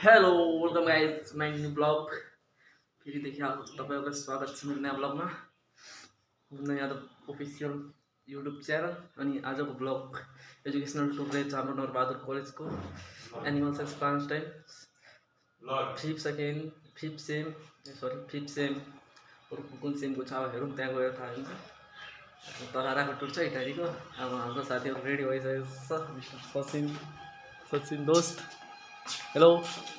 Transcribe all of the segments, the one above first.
Hello welcome guys my new blog फेरिदेखि तपाईँहरूलाई स्वागत छ मेरो नयाँ ब्लगमा Munna Yadav official YouTube channel. अनि आजको ब्लग एजुकेसनल टुक्रेज हाम्रो नरबहादुर कलेजको animal science plant time fifth sem कुन सेमको छ हेरौँ, त्यहाँ गएर थाहा हुन्छ। तराराको टुर छ इटालीको। अब हाम्रो साथीहरू रेडी भइसकेको छ। मिस्टर सचिन दोस्त, हेलो,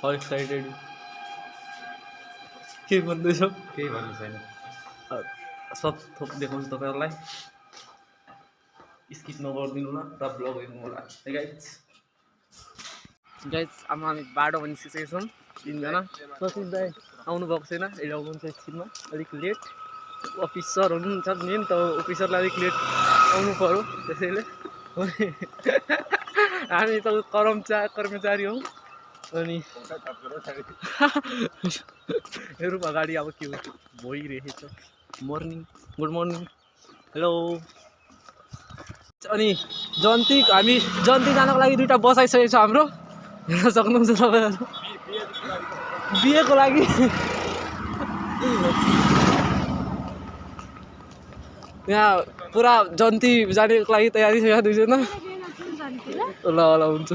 हाउ एक्साइटेड? के भन्दैछौ? केही भन्नु छैन, सब थोक देखाउँछु तपाईँहरूलाई। स्किप नगरिदिनु होला र ब्लग हेर्नु होला। गाइज अब हामी बाटो पनि निस्किसकेका छौँ। तिनजना सचिन दाइ आउनु भएको छैन, अहिले आउनुहुन्छ एकछिनमा, अलिक लेट। अफिसर हुनुहुन्छ मेन त, अफिसरलाई अलिक लेट आउनु पऱ्यो, त्यसैले हामी त कर्मचारी हौँ। अनि हेरौँ अगाडि अब के भइरहेछ। Good morning, hello. अनि हामी जन्ती जानको लागि दुईवटा बस आइसकेको छ हाम्रो, हेर्न सक्नुहुन्छ तपाईँहरू। बिहेको लागि यहाँ पुरा जन्ती जानेको लागि तयारी छ यहाँ दुईजना। ल ल हुन्छ।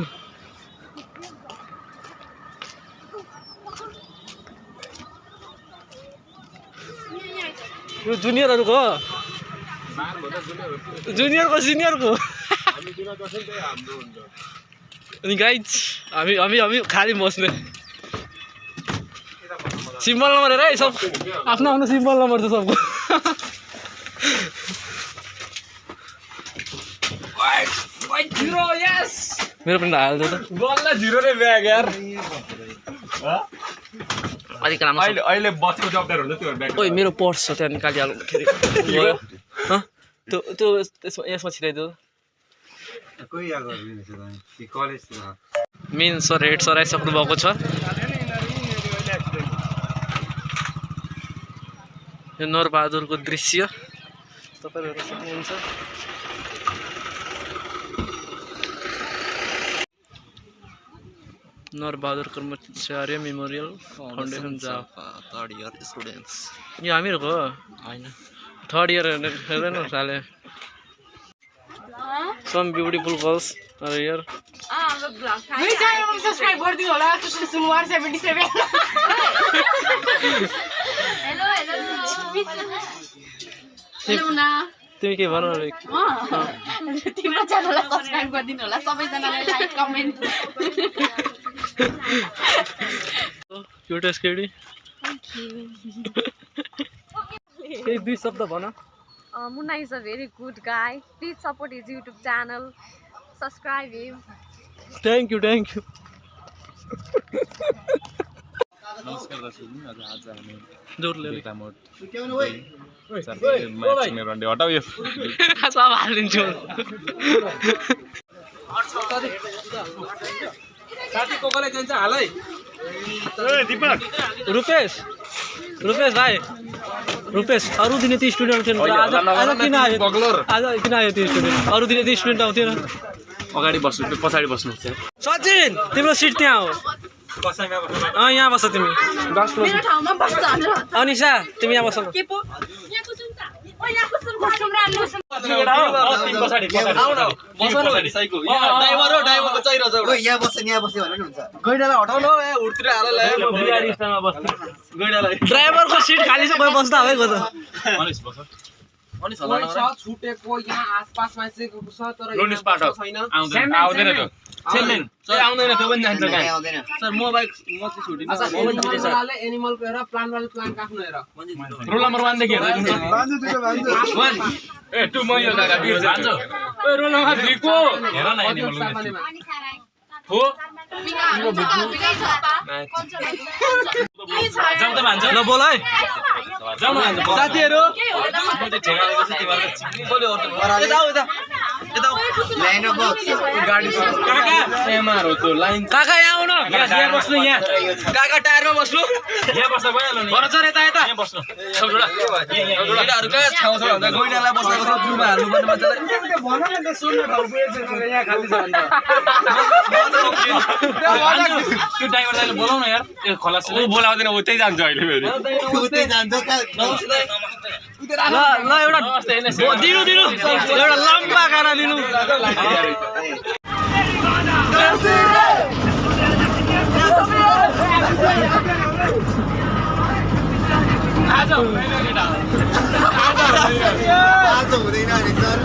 यो जुनियरहरूको हो, जुनियरको सिनियरको। अनि गाइज हामी खाली बस्ने सिम्बल नम्बर हेर है, सब आफ्नो आफ्नो सिम्बल नम्बर छ सबको। मेरो पनि हाल्छ त जिरो नै ब्याग यार। अलिक राम्रो अहिले बसको जवाबदार हुन्छ त्यो ब्याग। ओइ मेरो पर्स छ त्यहाँ निकालिहाल्नु। गयो त्यो यसमा छिराइदियो। मेन सर हेड सर आइसक्नु भएको छ। यो नरबहादुरको दृश्य तपाईँहरू सक्नुहुन्छ। नरबहादुर कर्मचार्य मेमोरियल फाउन्डेसन जाफा थर्ड इयर स्टुडेन्ट्स। यो हामीहरूको हो होइन, थर्ड इयर हेर्दैन साले। Some beautiful girls are here. Subscribe गरिदिनु होला। Sunuwar 77। Hello hello hello Muna, तिमी के भन? तिम्रो च्यानललाई सब्स्क्राइब गरिदिनु होला सबैजनाले, लाइक कमेन्ट। क्युटेस्ट केडी, केही दुई शब्द भन। Munna is a very good guy. Please support his YouTube channel. Subscribe him. Thank you. नमस्कार दर्शक, आज हामी जोरले हटाउ यो सब हालिदिन्छु। साथी कोकोलाई जान्छ हाल है। दीपक, रुपेश भाइ, अरू दिने ती स्टुडेन्ट थिएन। आज किन आयो त्यो स्टुडेन्ट? अरू दिने ती स्टुडेन्ट आउँथेन। अगाडि बस्नु, पछाडि बस्नु। सचिन तिम्रो सिट त्यहाँ हो। यहाँ बस्छ तिमी। मेरो ठाउँमा बस्छ हजुर। अनिसा तिमी यहाँ बस्छ। के पो यहाँ कुसुम त? ओ यहाँ कुसुम राम्रो छ। ड्राइभरको चाहिरहेछ। यहाँ बस्छ भने पनि हुन्छ। गैडालाई हटाउनु ए उडतिर हाललाई गैडालाई। ड्राइभरको सिट खाली छ, कोही बस्दा है गयो त। छुटेको यहाँ आसपासमा चाहिँ छ तर लोनिस पाठ छैन। आउँदैन त सेममेन सर, आउँदैन त्यो पनि जान्छ कहाँ? आउँदैन। सर मोबाइल म चाहिँ छुटिन्छ। एनिमलले एनिमलको हेर, प्लान्ट वाले प्लान्टको आफ्नो हेर। रोल नम्बर 1 देखि हेर्दै हुन्छ। 1 ए 2 म यो जग्गा बिर जान्छ। ए रोल नम्बर 3 को हेर न एनिमल हो। जाऊ त भन्छ। ल बोल है जाऊ न साथीहरू। म चाहिँ ठेगा गरेको छु तिमीहरुको बोल्यो। यता ल्याइन बक्स गाडी काका एमआर हो त्यो लाइन काका यहाँ आउन यहाँ बस्नु यहाँ काका टायरमा बस्नु यहाँ बस्दा भइहाल्यो नि भरचर यता यता यहाँ बस्नु सबजना केटाहरु कहाँ छाउ छ भन्दा गोइनालाई बसेको छ जुमा हाल्नु पर्ने मान्छेलाई भन न त सुन्नु ठाउँ पुगेछ यहाँ खाली छ भन्दा त्यो ड्राइभर दाइले बोलाउन यार त्यो खलास ऊ बोलाउँदैन उतै जान्छ अहिले फेरि उतै जान्छ ल एउटा दिनु एउटा लम्बा गाना दिनु आज हुँदैन नि सर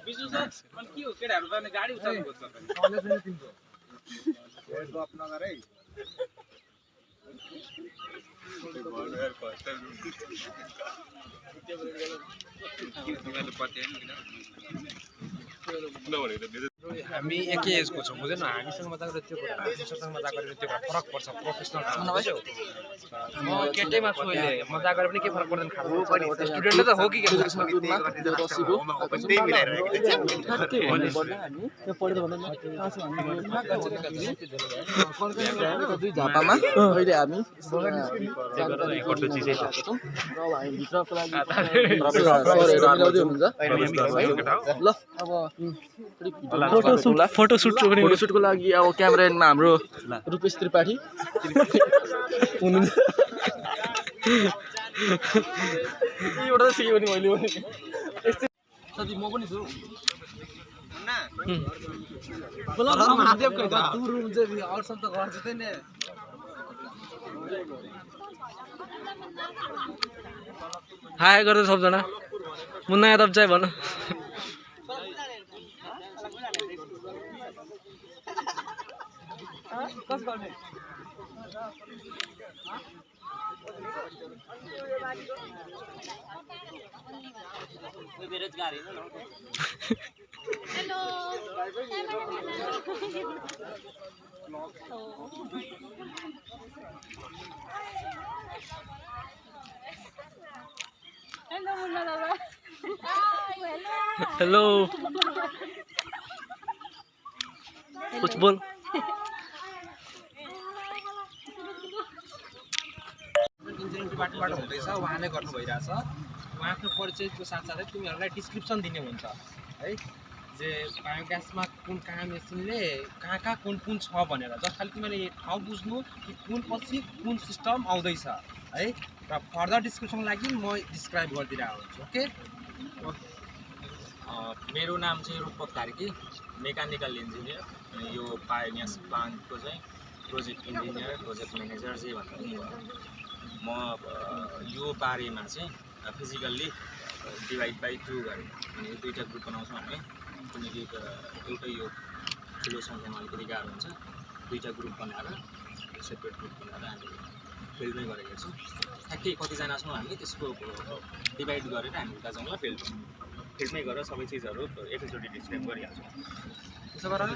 बिजु सर अनि के हो केटाहरु गर्ने गाडी उचाल्नु खोज्छ गफ नगर है हामी एकै एजको छौँ बुझेन हामीसँग मजाक गरेर त्यो कुरा हामीसँग मजाक गरेर त्यो कुरा फरक पर्छ प्रोफेसनल म केटैमा छु अहिले मजाक गरेर पनि के फरक पर्दैन स्टुडेन्टले त हो कि झापामा अहिले हामी ल अब फोटोसुटको लागि अब क्यामेराम्यानमा हाम्रो रुपेश त्रिपाठी एउटा सिक्यो भने मैले साथी म पनि छु हाय गर्दै सबजना मुन्ना यादव चाहिँ भन हेलो कुछ बोल इन्जिनियरिङ डिपार्टमेन्टबाट हुँदैछ उहाँले गर्नु भइरहेछ उहाँको परिचयको साथसाथै तिमीहरूलाई डिस्क्रिप्सन दिने हुन्छ है जे बायोग्यासमा कहाँ मेसिनले कहाँ कुन छ भनेर जस्ट खालि तिमीले ठाउँ बुझ्नु कि कुन पछि कुन सिस्टम आउँदैछ है र फर्दर डिस्क्रिप्सनको लागि म डिस्क्राइब गरिदिरहेको हुन्छु ओके मेरो नाम चाहिँ रूपक कार्की मेकानिकल इन्जिनियर यो पायोनियर्स प्लान्टको चाहिँ प्रोजेक्ट इन्जिनियर प्रोजेक्ट म्यानेजर चाहिँ भन्दा पनि म यो बारेमा चाहिँ फिजिकल्ली डिभाइड बाई 2 गरेर अनि यो दुईवटा ग्रुप बनाउँछौँ हामी किनकि एउटै यो ठुलो सङ्ख्यामा अलिकति गाह्रो हुन्छ दुईवटा ग्रुप बनाएर सेपरेट ग्रुप बनाएर हामी फिल्डमै गरेको छौँ ठ्याक्कै कतिजना छौँ हामी त्यसको डिभाइड गरेर हामी उता जाउँला फिल्डमै गरेर सबै चिजहरू एकैचोटि डिस्क्राइब गरिहाल्छौँ त्यसो गरेर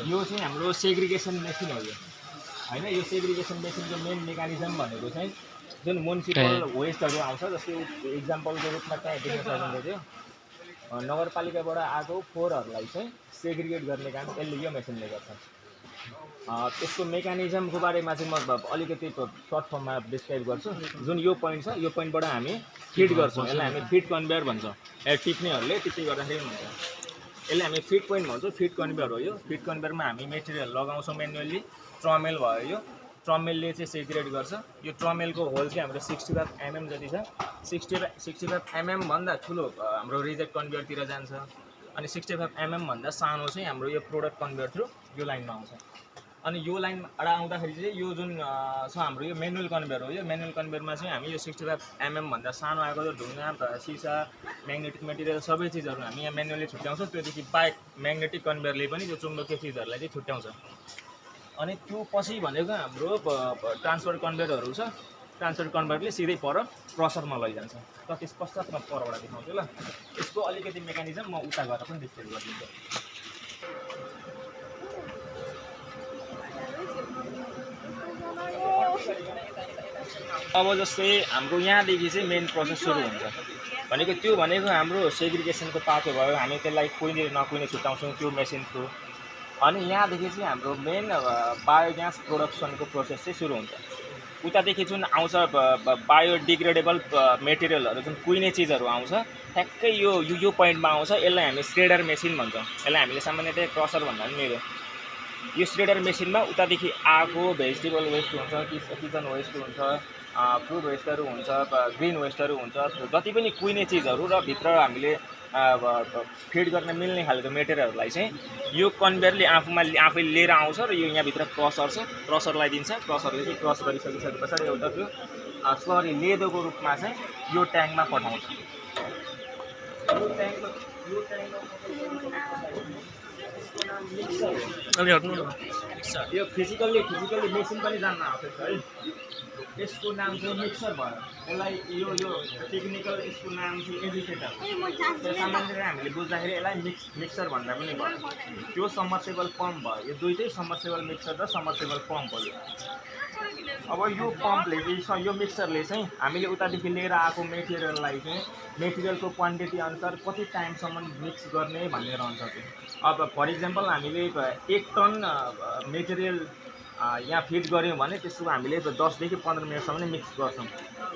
यो चाहिँ हाम्रो सेग्रिगेसन मेसिन हो यो हैन यो सेग्रिगेसन मेसिनको मेन मेकानिजम भनेको चाहिँ जुन म्युनिसिपल वेस्टहरू आउँछ जस्तै इक्जाम्पलको रूपमा त्यहाँ देख्न सक्नुहुन्छ थियो नगरपालिकाबाट आएको फोहोरहरूलाई चाहिँ सेग्रिगेट गर्ने काम यसले यो मेसिनले गर्छ त्यसको मेकानिजमको बारेमा चाहिँ म अलिकति सर्ट फर्ममा डिस्क्राइब गर्छु जुन यो पोइन्ट छ यो पोइन्टबाट हामी फिड गर्छौँ यसलाई हामी फिड कन्भेयर भन्छौँ टिप्नेहरूले त्यति गर्दाखेरि हुन्छ यसले हामी फिड पोइन्ट भन्छौँ फिड कन्भेयर हो यो फिड कन्भेयरमा हामी मेटेरियल लगाउँछौँ म्यानुअली ट्रमेल भयो यो ट्रमेलले चाहिँ सेग्रिगेट गर्छ यो ट्रमेलको होल चाहिँ हाम्रो 65 mm जति छ 65 mm भन्दा ठुलो हाम्रो रिजेक्ट कन्भेयरतिर जान्छ अनि 65 mm भन्दा सानो चाहिँ हाम्रो यो प्रोडक्ट कन्भेयर थ्रु यो लाइनमा आउँछ अनि यो लाइनबाट आउँदाखेरि चाहिँ यो जुन छ हाम्रो यो म्यानुअल कन्भेयर हो। यो म्यानुअल कन्भेयरमा चाहिँ हामी यो 65 mm भन्दा सानो आएको ढुङ्गा सिसा म्याग्नेटिक मेटेरियल सबै चिजहरू हामी यहाँ म्यानुअली छुट्याउँछौँ। त्योदेखि बाहेक म्याग्नेटिक कन्भेयरले पनि त्यो चुम्बकीय चिजहरूलाई चाहिँ छुट्याउँछ। अनि त्यो पछि भनेको हाम्रो ट्रान्सफर कन्भेयरहरू छ। ट्रान्सफर कन्भेयरले सिधै पर क्रसरमा लैजान्छ। त त्यस पश्चात म परबाट देखाउँछु ल। यसको अलिकति मेकानिजम म उता गएर पनि डिस्प्ले गरिदिन्छु। अब जस्तै हाम्रो यहाँदेखि चाहिँ मेन प्रोसेस सुरु हुन्छ भनेको त्यो भनेको हाम्रो सेग्रिगेसनको पाटो भयो। हामी त्यसलाई कुहिने नकुहिने छुट्याउँछौँ त्यो मेसिन थ्रु। अनि यहाँदेखि चाहिँ हाम्रो मेन बायोग्यास प्रोडक्सनको प्रोसेस चाहिँ सुरु हुन्छ। उतादेखि जुन आउँछ बायोडिग्रेडेबल मेटेरियलहरू जुन कुहिने चिजहरू आउँछ ठ्याक्कै यो पोइन्टमा आउँछ। यसलाई हामी श्रेडर मेसिन भन्छौँ। यसलाई हामीले सामान्यतया क्रसर भन्दा पनि मिल्यो। यो श्रेडर मेसिनमा उतादेखि आएको भेजिटेबल वेस्ट हुन्छ, किचन वेस्ट हुन्छ, फ्रुट वेस्टहरू हुन्छ, ग्रिन वेस्टहरू हुन्छ, जति पनि कुहिने चिजहरू र भित्र हामीले फिड गर्न मिल्ने खालको मेटेरियलहरूलाई चाहिँ यो कन्भेयरले आफै लिएर आउँछ र यो यहाँभित्र क्रसर छ। क्रसरलाई दिन्छ। क्रसरले चाहिँ क्रस गरिसकिसके पछाडि एउटा त्यो स्लरी लेदोको रूपमा चाहिँ यो ट्याङ्कमा पठाउँछ। यो फिजिकल्ली मेसिन पनि जान्न आवश्यक छ है। यसको नाम चाहिँ मिक्सर भयो। यसलाई यो टेक्निकल यसको नाम चाहिँ एजुकेटर। सामान्यतया हामीले बुझ्दाखेरि यसलाई मिक्सर भन्दा पनि भयो। त्यो समर्सेबल पम्प भयो। यो दुईटै समर्सेबल मिक्सर र समर्सेबल पम्प हो। अब यो पम्पले चाहिँ यो मिक्सरले चाहिँ हामीले उतादेखि लिएर आएको मेटेरियललाई चाहिँ मेटेरियलको क्वान्टिटी अनुसार कति टाइमसम्म मिक्स गर्ने भन्ने रहन्छ। त्यो अब फर इक्जाम्पल हामीले 1 टन मेटेरियल यहाँ फिट गऱ्यौँ भने त्यसको हामीले 10 देखि 15 मिनटसम्म मिक्स गर्छौँ।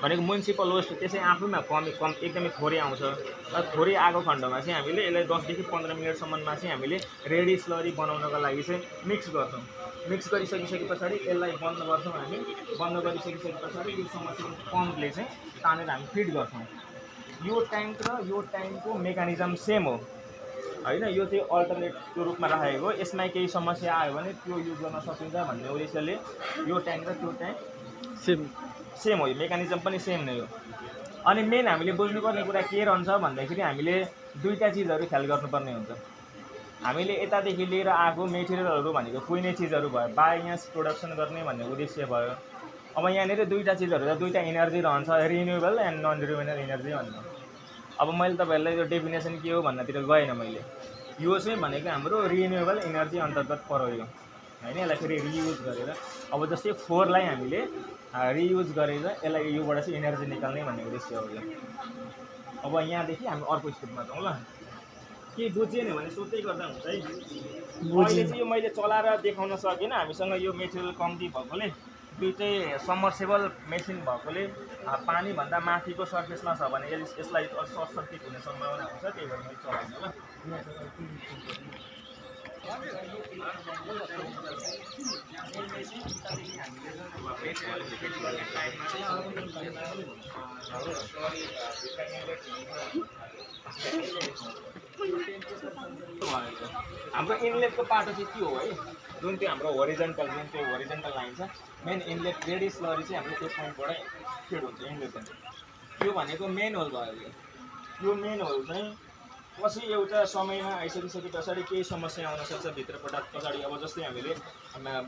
भनेको म्युनिसिपल वेस्ट त्यसै आफैमा कम एकदमै थोरै आउँछ। र थोरै आएको खण्डमा चाहिँ हामीले यसलाई 10 देखि 15 मिनटसम्ममा चाहिँ हामीले रेडी स्लरी बनाउनको लागि चाहिँ मिक्स गर्छौँ। मिक्स गरिसकिसके पछाडि यसलाई बन्द गर्छौँ। हामी बन्द गरिसकिसके पछाडि यो समस्या पम्पले चाहिँ तानेर हामी फिट गर्छौँ। यो ट्याङ्क र यो ट्याङ्कको मेकानिजम सेम हो होइन। यो चाहिँ अल्टरनेटको रूपमा राखेको। यसमा केही समस्या आयो भने त्यो युज गर्न सकिन्छ भन्ने उद्देश्यले यो ट्याङ्क र त्यो ट्याङ्क सेम हो। यो मेकानिजम पनि सेम नै हो। अनि मेन हामीले बुझ्नुपर्ने कुरा के रहन्छ भन्दाखेरि हामीले दुईवटा चिजहरू ख्याल गर्नुपर्ने हुन्छ। हामीले यतादेखि लिएर आएको मेटेरियलहरू भनेको कुहिने चिजहरू भयो, बायोग्यास प्रोडक्सन गर्ने भन्ने उद्देश्य भयो। अब यहाँनिर दुईवटा चिजहरू छ, दुईवटा इनर्जी रहन्छ, renewable and non renewable energy भन्ने। अब मैले तपाईँहरूलाई यो डेफिनेसन के हो भन्नतिर गएन मैले। यो चाहिँ भनेको हाम्रो रिन्युएबल इनर्जी अन्तर्गत पर्यो होइन। यसलाई फेरि रियुज गरेर अब जस्तै 4 लाई हामीले रियुज गरेर यसलाई योबाट चाहिँ इनर्जी निकाल्ने भन्ने उद्देश्य हो यो। अब यहाँदेखि हामी अर्को स्टेपमा जाउँ ल। के बुझिएन भने सोध्दै गर्दा हुन्छ है। अहिले चाहिँ यो मैले चलाएर देखाउन सकिनँ। हामीसँग यो मेटेरियल कम्ती भएकोले दुईटै समर्सेबल मेसिन भएकोले पानीभन्दा माथिको सर्फेसमा छ भने यसलाई सर्ट सर्किट हुने सम्भावना हुन्छ। त्यही भएर मैले चलाउँछु ल। हाम्रो इनलेटको पाटो चाहिँ के हो है, जुन त्यो हाम्रो होरिजन्टल लाइन छ मेन इनलेट रेडी स्लरी चाहिँ हाम्रो त्यो पोइन्टबाट फिड हुन्छ इनलेट। त्यो भनेको मेन होल भयो। यो मेन होल चाहिँ पछि एउटा समयमा आइसकिसके पछाडि केही समस्या आउन सक्छ भित्रपट्टि पछाडि। अब जस्तै हामीले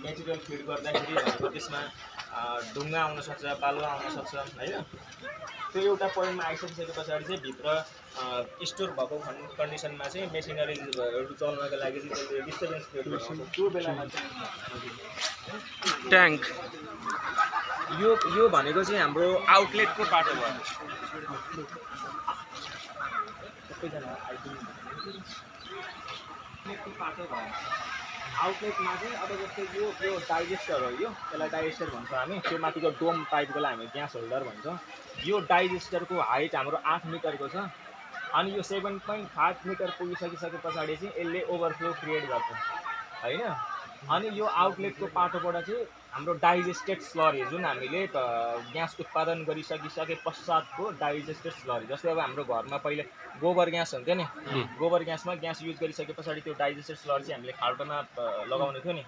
मेटेरियल फिड गर्दाखेरि भनेको त्यसमा ढुङ्गा आउन सक्छ, बालुवा आउन सक्छ होइन। त्यो एउटा पोइन्टमा आइसकिसके पछाडि चाहिँ भित्र स्टोर भएको कन्डिसनमा चाहिँ मेसिनरीहरू चल्नको लागि चाहिँ त्यसले डिस्टर्बेन्स क्रिएट गर्छ। त्यो बेलामा ट्याङ्क यो भनेको चाहिँ हाम्रो आउटलेटको बाटो भयो। आउटलेटमा चाहिँ अब जस्तै यो डाइजेस्टर हो। यसलाई डाइजेस्टर भन्छ हामी। त्यो माथिको डोम टाइपकोलाई हामी ग्यास होल्डर भन्छौँ। यो डाइजेस्टरको हाइट हाम्रो 8 मिटरको छ। अनि यो 7.5 मिटर पुगिसके पछाडि चाहिँ यसले ओभरफ्लो क्रिएट गर्छ होइन। अनि यो आउटलेटको पाटोबाट चाहिँ हाम्रो डाइजेस्टेड स्लरी जुन हामीले ग्यास उत्पादन गरिसकिसके पश्चातको डाइजेस्टेड स्लरी, जस्तै अब हाम्रो घरमा पहिले गोबर ग्यास हुन्थ्यो नि, गोबर ग्यासमा ग्यास युज गरिसके पछाडि त्यो डाइजेस्टेड स्लरी चाहिँ हामीले खाल्टोमा लगाउने थियो नि,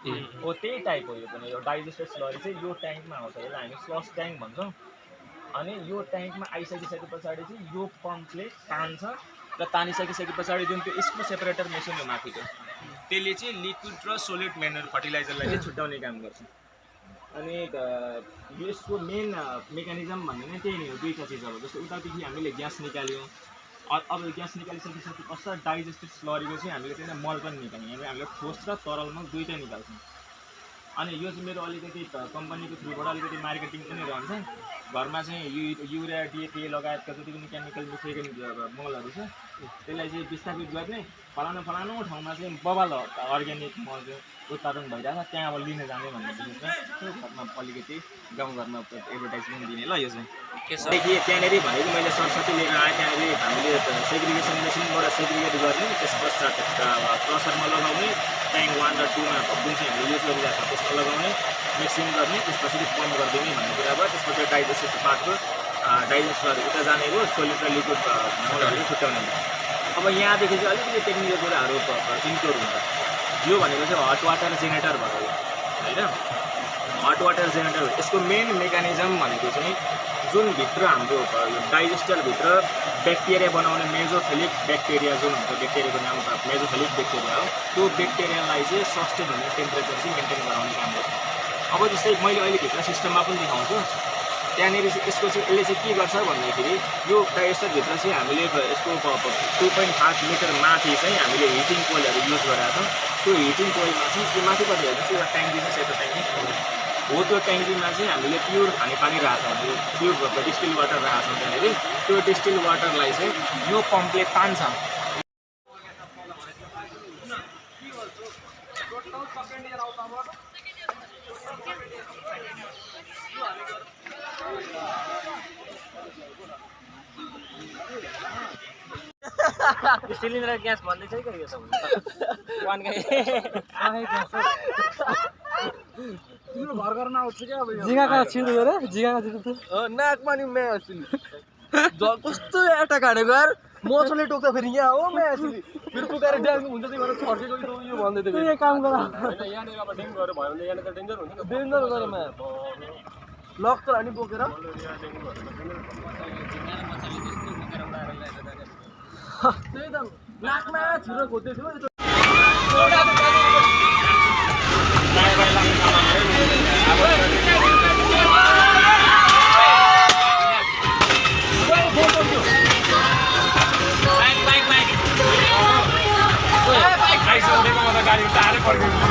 हो त्यही टाइप हो यो पनि। यो डाइजेस्टेड स्लरी चाहिँ यो ट्याङ्कमा आउँछ, यसलाई हामी फ्लस ट्याङ्क भन्छौँ। अनि यो ट्याङ्कमा आइसकिसके पछाडि चाहिँ यो पम्पले तान्छ र तानिसकिसके पछाडि जुन त्यो स्क्रू सेपरेटर मेसिन हो माथिको, त्यसले चाहिँ लिक्विड र सोलिड मेनर फर्टिलाइजरलाई चाहिँ छुट्याउने काम गर्छ। अनि यसको मेन मेकानिजम भन्ने नै त्यही नै हो, दुईवटा चिज अब जस्तो उतादेखि हामीले ग्यास निकाल्यौँ, अब ग्यास निकालिसकिसके पश्चात डाइजेस्टेड स्लरीको चाहिँ हामीले त्यही मल पनि निकाल्यौँ, हामीले ठोस र तरलमा दुईवटै निकाल्छौँ। अनि यो चाहिँ मेरो अलिकति कम्पनीको थ्रुबाट अलिकति मार्केटिङ पनि रहन्छ। घरमा चाहिँ युरिया डिएपी लगायतका जति पनि केमिकल मिसिएको मलहरू छ त्यसलाई चाहिँ विस्थापित गर्ने फलानु ठाउँमा चाहिँ बबाल अर्ग्यानिक मल चाहिँ उत्पादन भइरहेछ, त्यहाँ अब लिन जाने भन्ने विशेष घरमा अलिकति गाउँघरमा एडभर्टाइजमेन्ट दिने ल। यो चाहिँ त्यहाँनिर भनेको मैले सरस्वती लिएर आएँ, त्यहाँनिर हामीले सेग्रिगेसन मेसिनबाट सेग्रिगेट गर्ने, त्यस पश्चात क्रसरमा लगाउने, ट्याङ्क 1 र 2 मा जुन चाहिँ हामीले युज गरिरहेको छ त्यसमा लगाउने, मिक्सिङ गर्ने, त्यसपछि पम्प गरिदिने भन्ने कुरा भयो। त्यसपछि डाइजेस्टेड पार्टको डाइजेस्टहरू उता जाने भयो, सोलिड र लिक्विड मलहरू छुट्याउने भयो। अब यहाँदेखि चाहिँ अलिकति टेक्निकल कुराहरू इन्क्लुड हुन्छ। यो भनेको चाहिँ हट वाटर जेनेरेटर भयो होइन, हट वाटर जेनेरेटर। यसको मेन मेकानिजम भनेको चाहिँ जुन भित्र हाम्रो डाइजेस्टरभित्र ब्याक्टेरिया बनाउने मेजोफिलिक ब्याक्टेरिया जुन हुन्छ, ब्याक्टेरियाको नाम मेजोफिलिक ब्याक्टेरिया हो, त्यो ब्याक्टेरियालाई चाहिँ सस्टेन हुने टेम्परेचर चाहिँ मेन्टेन गराउने काम गर्छ। अब जस्तै मैले अहिले भित्र सिस्टममा पनि देखाउँछु, त्यहाँनिर चाहिँ यसको चाहिँ यसले चाहिँ के गर्छ भन्दाखेरि यो डाइजेस्टरभित्र चाहिँ हामीले यसको 2.5 मिटर माथि चाहिँ हामीले हिटिङ कोइलहरू युज गरेका छौँ। त्यो हिटिङ कोइलमा चाहिँ त्यो माथिपट्टि हेर्नुहोस् एउटा ट्याङ्की छ, सेतो ट्याङ्की हो, त्यो ट्याङ्कीमा चाहिँ हामीले प्योर खानेपानी राखेको छौँ, प्योर भएको डिस्टिल वाटर राखेको छौँ। त्यहाँनिर त्यो डिस्टिल वाटरलाई चाहिँ यो पम्पले तान्छ। सिलिन्डर ग्यास भन्दै छ क्या यो सब घर गर्न आउँछ क्या अब झिँगाका छिर्दो रे, झिँगाका छिर्दो नाकमा नि म्या असली कस्तो एटा काटेको यार, मौसमले टोक्दा फेरि यहाँ हो म्या असली फेरि पुकाएर ड्याङ हुन्छ त्यही भएर छर्केको यो भन्दै थियो। यो काम गर यहाँनिर अब डेङ्गुहरू भयो भने यहाँनिर डेन्जर हुन्छ नि, डेन्जर गरे म्या लक त अनि बोकेर त्यही त नाकमा छिरो खोज्दै थियो। गाडी टाढै पड्किन्छ।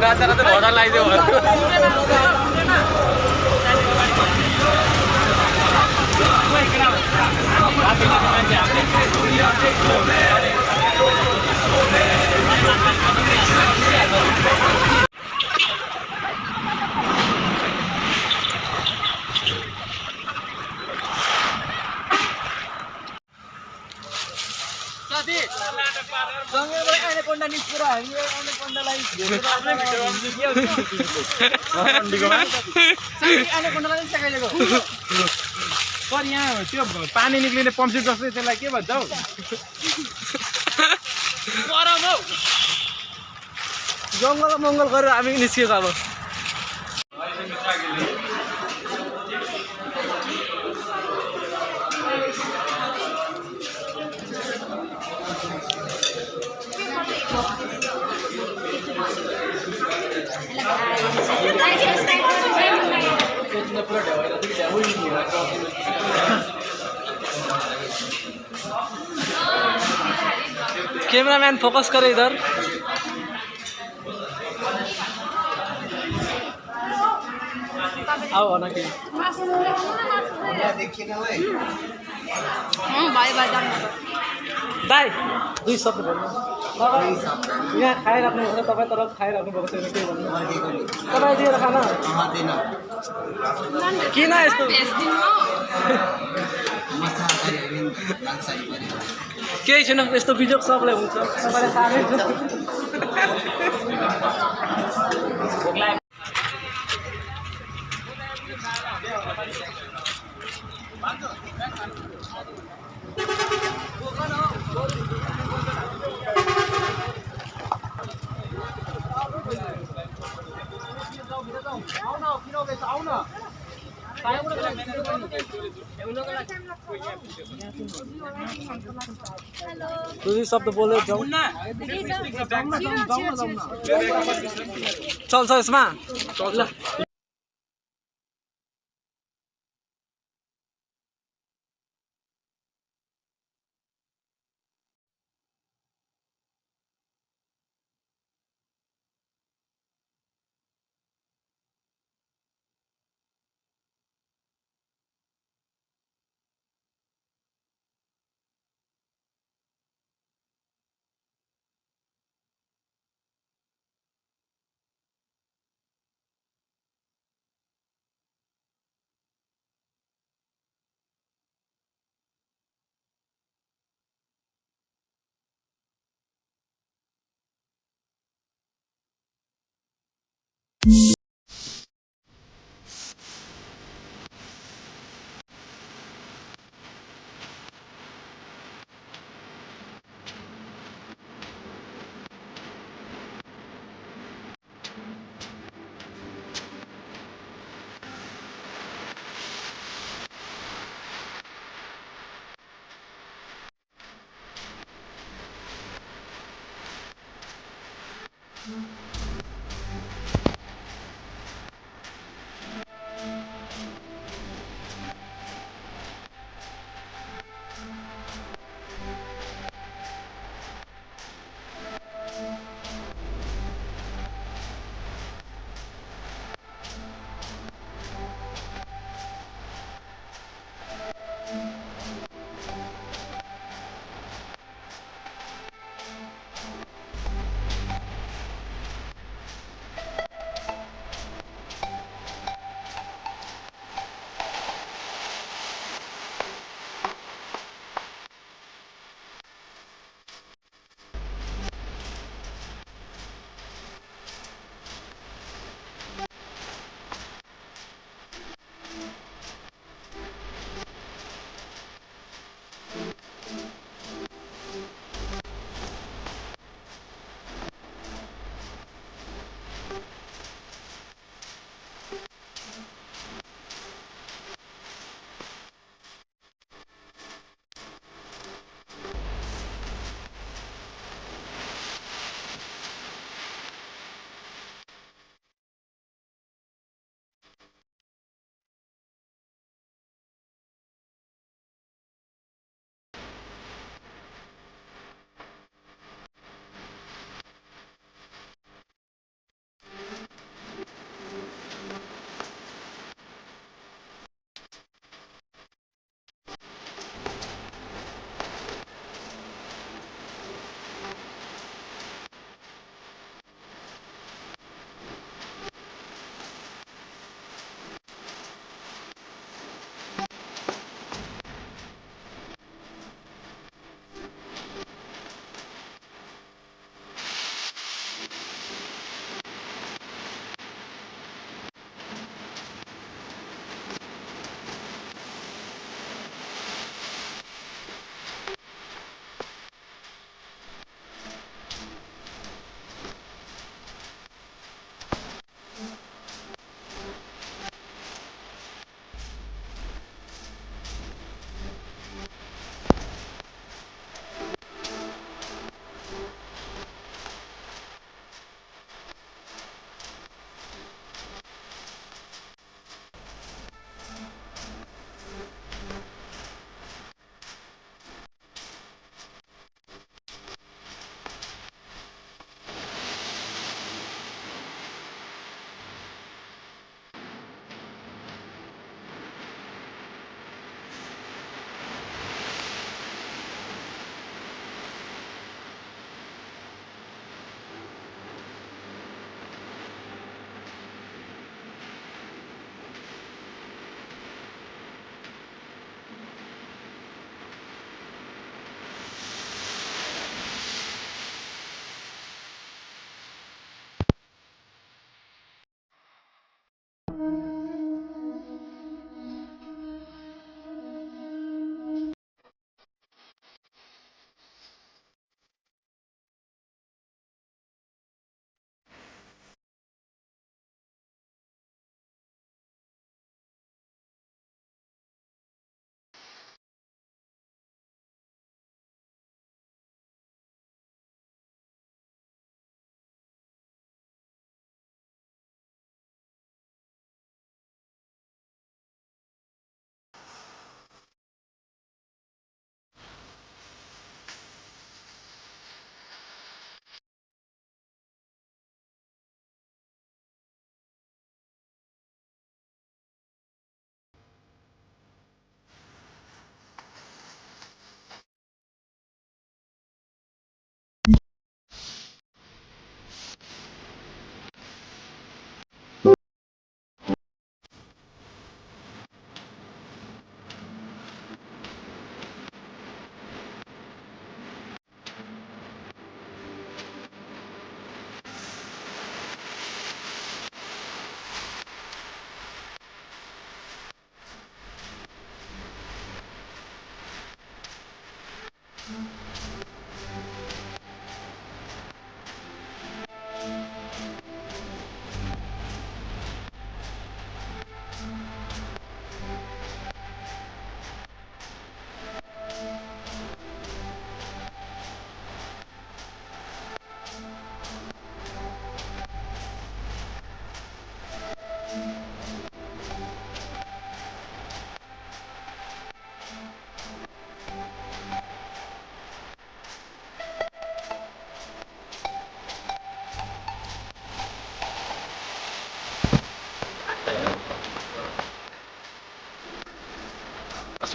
नाच्दा नाच्दै भडा लगाइदियो एनाकोन्डा निस्केर हामीले एनाकोन्डालाई पर यहाँ त्यो पानी निक्लिने पम्पसेट जस्तै त्यसलाई के भन्छ हौ? जङ्गल मङ्गल गरेर हामी निस्किएको अब। कैमरामैन फोकस करे इधर। आओ ना कि भाइ भाइ दाइ 2 शब्द भन्नु यहाँ खाइराख्नु भएको छ तपाईँ तर खाइराख्नु भएको छैन के भन्नु तपाईँ दिएर खाना किन यस्तो केही छैन यस्तो बिजोग सबलाई हुन्छ तपाईँले थाहै छ दुई शब्द बोले जाऊ चल्छ यसमा ल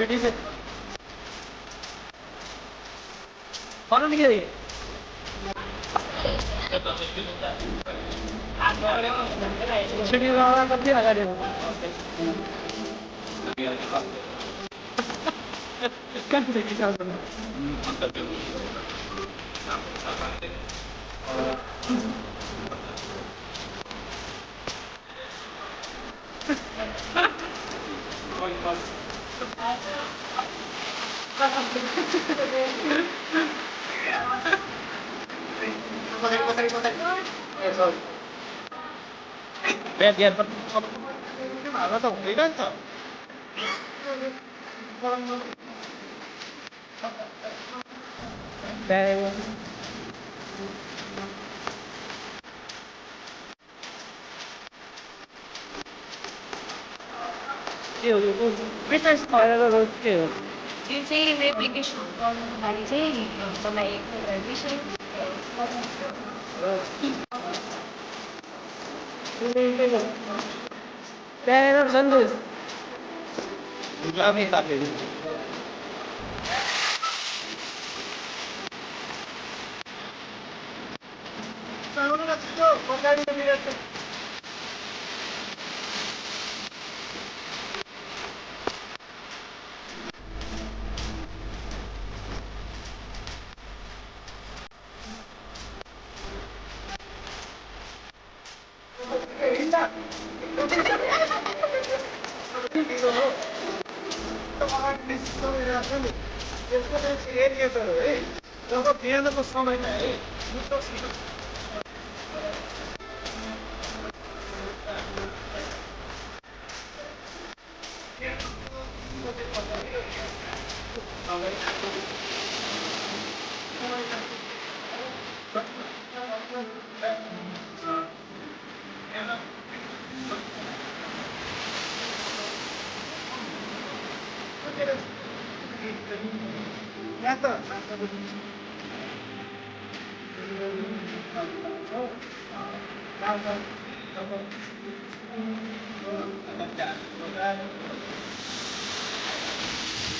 Sweetie से और नहीं है Sweetie वाला कब लगा they kan bisa kita biar apa tuh kan tuh Business kalau itu यो चाहिँ एप्लिकेसन गर्दाखेरि चाहिँ तपाईँ विषय Pero entonces Kami tak ini.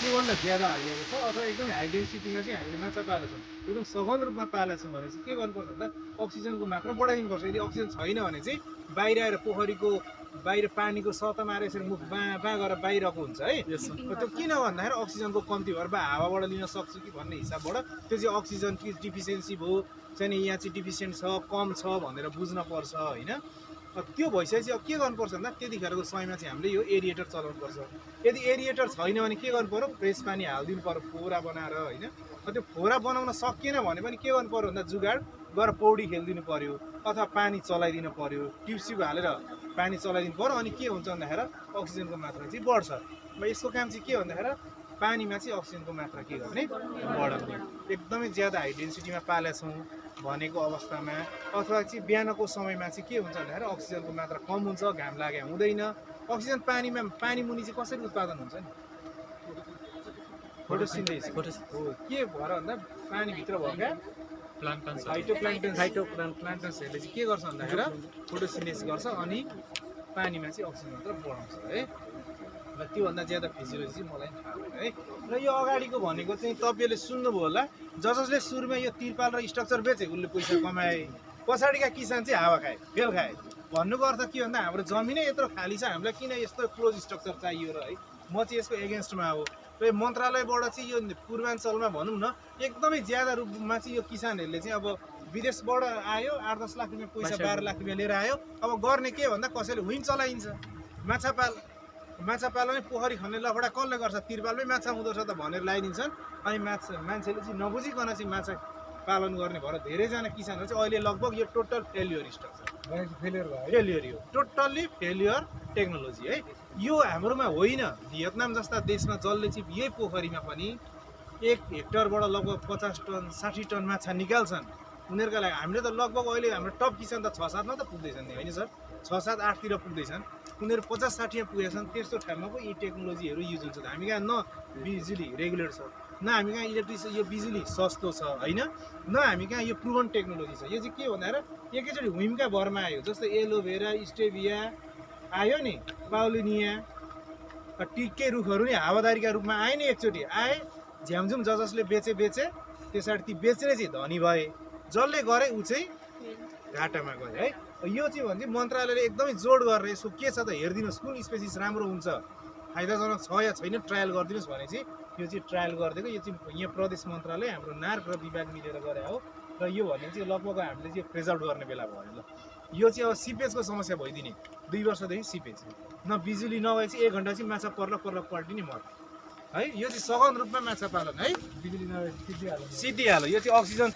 त्योभन्दा ज्यादा हालिएको छ अथवा एकदम हाई डेन्सिटीमा चाहिँ हामीले माछा पालेका छौँ एकदम सघन रूपमा पालेका छौँ भने चाहिँ के गर्नुपर्छ भन्दा अक्सिजनको मात्रा बढाइदिनुपर्छ यदि अक्सिजन छैन भने चाहिँ बाहिर आएर पोखरीको बाहिर पानीको सतहमा आएर यसरी मुख बाँ गरेर बाहिरको हुन्छ है त्यो किन भन्दाखेरि अक्सिजनको कम्ती भएर बा हावाबाट लिन सक्छु कि भन्ने हिसाबबाट त्यो चाहिँ अक्सिजन कि डिफिसियन्सी भयो चाहिँ यहाँ चाहिँ डिफिसियन्ट छ कम छ भनेर बुझ्न पर्छ होइन त्यो भइसकेपछि अब के गर्नुपर्छ भन्दा त्यतिखेरको समयमा चाहिँ हामीले यो एरिएटर चलाउनुपर्छ यदि एरिएटर छैन भने के गर्नु पर्यो फ्रेस पानी हालिदिनु पर्यो फोरा बनाएर होइन त्यो फोरा बनाउन सकिएन भने पनि के गर्नु पर्यो भन्दा जुगाड गएर पौडी खेलिदिनु पर्यो अथवा पानी चलाइदिनु पर्यो ट्युब हालेर पानी चलाइदिनु पर्यो अनि के हुन्छ भन्दाखेरि अक्सिजनको मात्रा चाहिँ बढ्छ यसको काम चाहिँ के भन्दाखेरि पानीमा चाहिँ अक्सिजनको मात्रा के गर्ने बढाउने एकदमै ज्यादा हाई डेन्सिटीमा पालेका छौँ भनेको अवस्थामा अथवा चाहिँ बिहानको समयमा चाहिँ के हुन्छ भन्दाखेरि अक्सिजनको मात्रा कम हुन्छ घाम लागे हुँदैन अक्सिजन पानी मुनि चाहिँ कसरी उत्पादन हुन्छ नि फोटोसिन्थेसिस हो के भएर भन्दा पानीभित्र भएका प्लान्टन्सहरूले चाहिँ के गर्छ भन्दाखेरि फोटोसिन्थेसिस गर्छ अनि पानीमा चाहिँ अक्सिजन मात्रा बढाउँछ है र त्योभन्दा ज्यादा फिजियोलोजी चाहिँ मलाई थाहा हुँदैन है र यो अगाडिको भनेको चाहिँ तपाईँले सुन्नुभयो होला जसले सुरुमा यो तिरपाल र स्ट्रक्चर बेचे उसले पैसा कमाए पछाडिका किसान चाहिँ हावा खाए फेल खाए भन्नुको अर्थ के भन्दा हाम्रो जमिनै यत्रो खाली छ हामीलाई किन यस्तो क्लोज स्ट्रक्चर चाहियो र है म चाहिँ यसको एगेन्स्टमा हो र मन्त्रालयबाट चाहिँ यो पूर्वाञ्चलमा भनौँ न एकदमै ज्यादा रूपमा चाहिँ यो किसानहरूले चाहिँ अब विदेशबाट आयो 8-10 लाख रुपियाँ पैसा 12 लाख रुपियाँ लिएर आयो अब गर्ने के भन्दा कसैले हुइम चलाइन्छ माछा पाल माछा पालनै पोखरी खन्ने लफडा कसले गर्छ तिरपालमै माछा हुँदो रहेछ त भनेर लगाइदिन्छन् अनि मान्छेले चाहिँ नबुझिकन चाहिँ माछा पालन गर्ने भएर धेरैजना किसानहरू चाहिँ अहिले लगभग यो टोटल फेलियरिस्ट छ फेलियर यो टोटल्ली फेलियर टेक्नोलोजी है यो हाम्रोमा होइन भियतनाम जस्ता देशमा जसले चाहिँ यही पोखरीमा पनि 1 हेक्टरबाट लगभग 50 टन 60 टन माछा निकाल्छन् उनीहरूका लागि हामीले त लगभग अहिले हाम्रो टप किसान त 6-7 मा त पुग्दैछन् नि होइन सर 6-7-8 तिर पुग्दैछन् उनीहरू 50-60 मा पुगेछन् त्यस्तो ठाउँमा पो यी टेक्नोलोजीहरू युज हुन्छ हामी कहाँ न बिजुली रेगुलेटर छ न हामी कहाँ इलेक्ट्रिसिटी यो बिजुली सस्तो छ होइन न हामी कहाँ यो प्रुभन टेक्नोलोजी छ यो चाहिँ के भन्दा एकैचोटि हुइमका भरमा आयो जस्तै एलोभेरा स्टेभिया आयो नि पाउलिनिया टिकै रुखहरू नि हावादारीका रूपमा आए नि एकचोटि आए झ्यामझुम जसले बेचे त्यसरी ती बेचेर चाहिँ धनी भए जसले गरे ऊ चाहिँ घाटामा गयो है यो चाहिँ भन्छ मन्त्रालयले एकदमै जोड गरेर यसो के छ त हेरिदिनुहोस् कुन स्पेसिस राम्रो हुन्छ फाइदाजनक छ या छैन ट्रायल गरिदिनुहोस् भने चाहिँ यो चाहिँ ट्रायल गरिदिएको यो चाहिँ यहाँ प्रदेश मन्त्रालय हाम्रो नार्क र विभाग मिलेर गरे हो र यो भन्ने चाहिँ लगभग हामीले चाहिँ प्रेजर्भ गर्ने बेला भयो ल यो चाहिँ अब सिपेजको समस्या भइदिने 2 वर्षदेखि सिपेज न बिजुली नभए चाहिँ 1 घन्टा चाहिँ माछा पर्ल पल्टिने मर है यो चाहिँ सघन रूपमा माछा पालन है बिजुली नभए सिद्धिहाल्यो यो चाहिँ अक्सिजन